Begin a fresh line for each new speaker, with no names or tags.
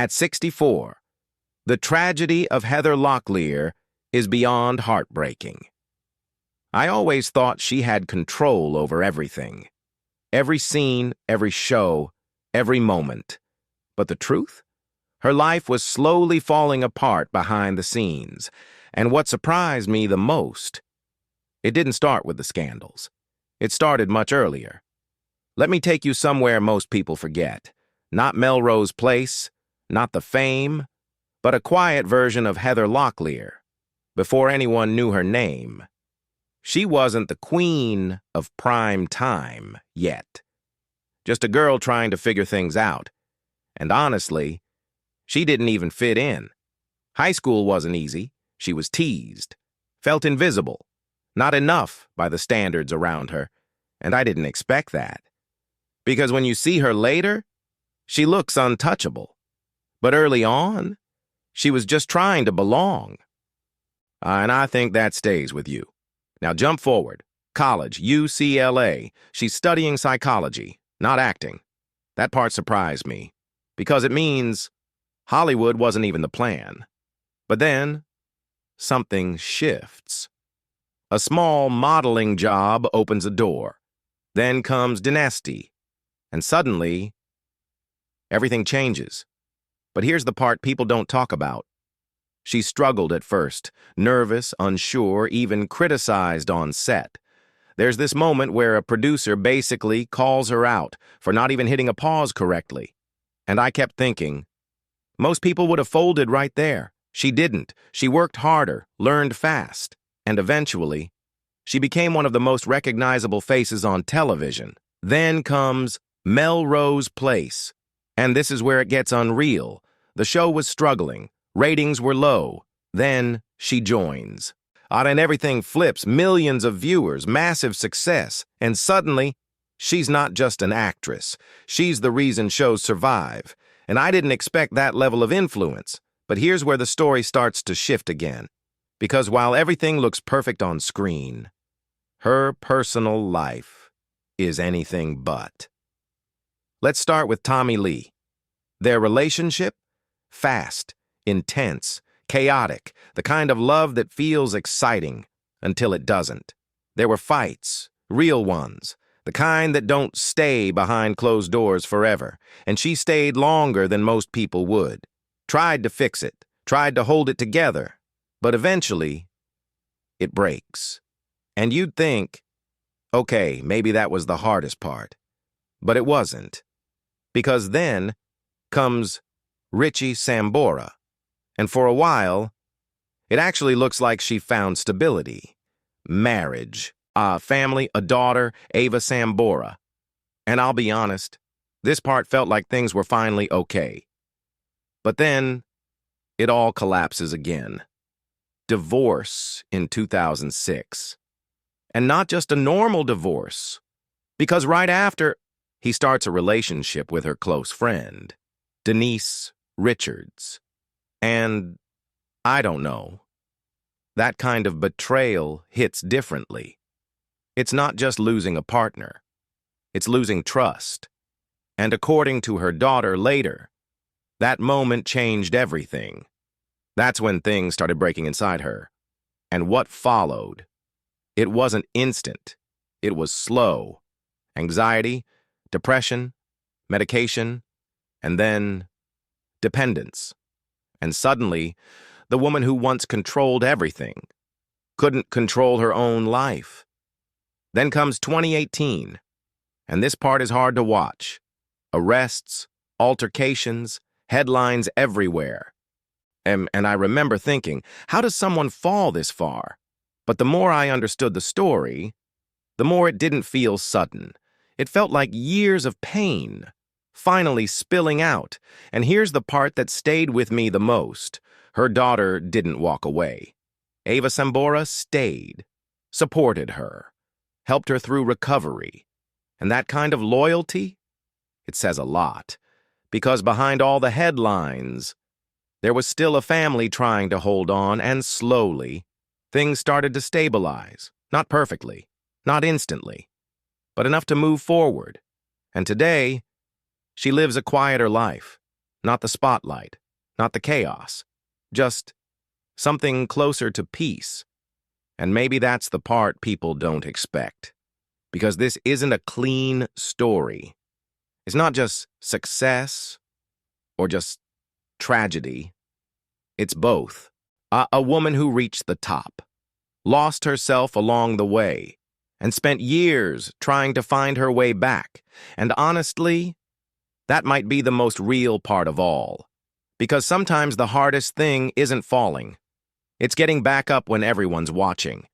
At 64, the tragedy of Heather Locklear is beyond heartbreaking. I always thought she had control over everything. Every scene, every show, every moment. But the truth? Her life was slowly falling apart behind the scenes. And what surprised me the most, it didn't start with the scandals. It started much earlier. Let me take you somewhere most people forget. Not Melrose Place, not the fame, but a quiet version of Heather Locklear, before anyone knew her name. She wasn't the queen of prime time yet. Just a girl trying to figure things out. And honestly, she didn't even fit in. High school wasn't easy. She was teased, felt invisible, not enough by the standards around her, and I didn't expect that. Because when you see her later, she looks untouchable. But early on, she was just trying to belong. And I think that stays with you. Now jump forward. College, UCLA. She's studying psychology, not acting. That part surprised me, because it means Hollywood wasn't even the plan. But then, something shifts. A small modeling job opens a door. Then comes Dynasty. And suddenly, everything changes. But here's the part people don't talk about. She struggled at first, nervous, unsure, even criticized on set. There's this moment where a producer basically calls her out for not even hitting a pause correctly. And I kept thinking, most people would have folded right there. She didn't. She worked harder, learned fast, and eventually, she became one of the most recognizable faces on television. Then comes Melrose Place. And this is where it gets unreal. The show was struggling. Ratings were low. Then she joins. And everything flips. Millions of viewers, massive success. And suddenly, she's not just an actress. She's the reason shows survive. And I didn't expect that level of influence. But here's where the story starts to shift again. Because while everything looks perfect on screen, her personal life is anything but. Let's start with Tommy Lee. Their relationship? Fast, intense, chaotic, the kind of love that feels exciting until it doesn't. There were fights, real ones, the kind that don't stay behind closed doors forever, and she stayed longer than most people would. Tried to fix it, tried to hold it together, but eventually, it breaks. And you'd think, okay, maybe that was the hardest part. But it wasn't. Because then comes Richie Sambora. And for a while, it actually looks like she found stability. Marriage, a family, a daughter, Ava Sambora. And I'll be honest, this part felt like things were finally okay. But then, it all collapses again. Divorce in 2006. And not just a normal divorce, because right after, he starts a relationship with her close friend, Denise Richards. And I don't know. That kind of betrayal hits differently. It's not just losing a partner. It's losing trust. And according to her daughter later, that moment changed everything. That's when things started breaking inside her. And what followed? It wasn't instant. It was slow. Anxiety, depression, medication, and then dependence. And suddenly, the woman who once controlled everything couldn't control her own life. Then comes 2018, and this part is hard to watch. Arrests, altercations, headlines everywhere. And I remember thinking, how does someone fall this far? But the more I understood the story, the more it didn't feel sudden. It felt like years of pain, finally spilling out. And here's the part that stayed with me the most. Her daughter didn't walk away. Ava Sambora stayed, supported her, helped her through recovery. And that kind of loyalty? It says a lot. Because behind all the headlines, there was still a family trying to hold on, and slowly, things started to stabilize. Not perfectly, not instantly, but enough to move forward. And today, she lives a quieter life. Not the spotlight, not the chaos. Just something closer to peace. And maybe that's the part people don't expect. Because this isn't a clean story. It's not just success or just tragedy. It's both. A woman who reached the top, lost herself along the way, and spent years trying to find her way back. And honestly, that might be the most real part of all. Because sometimes the hardest thing isn't falling. It's getting back up when everyone's watching.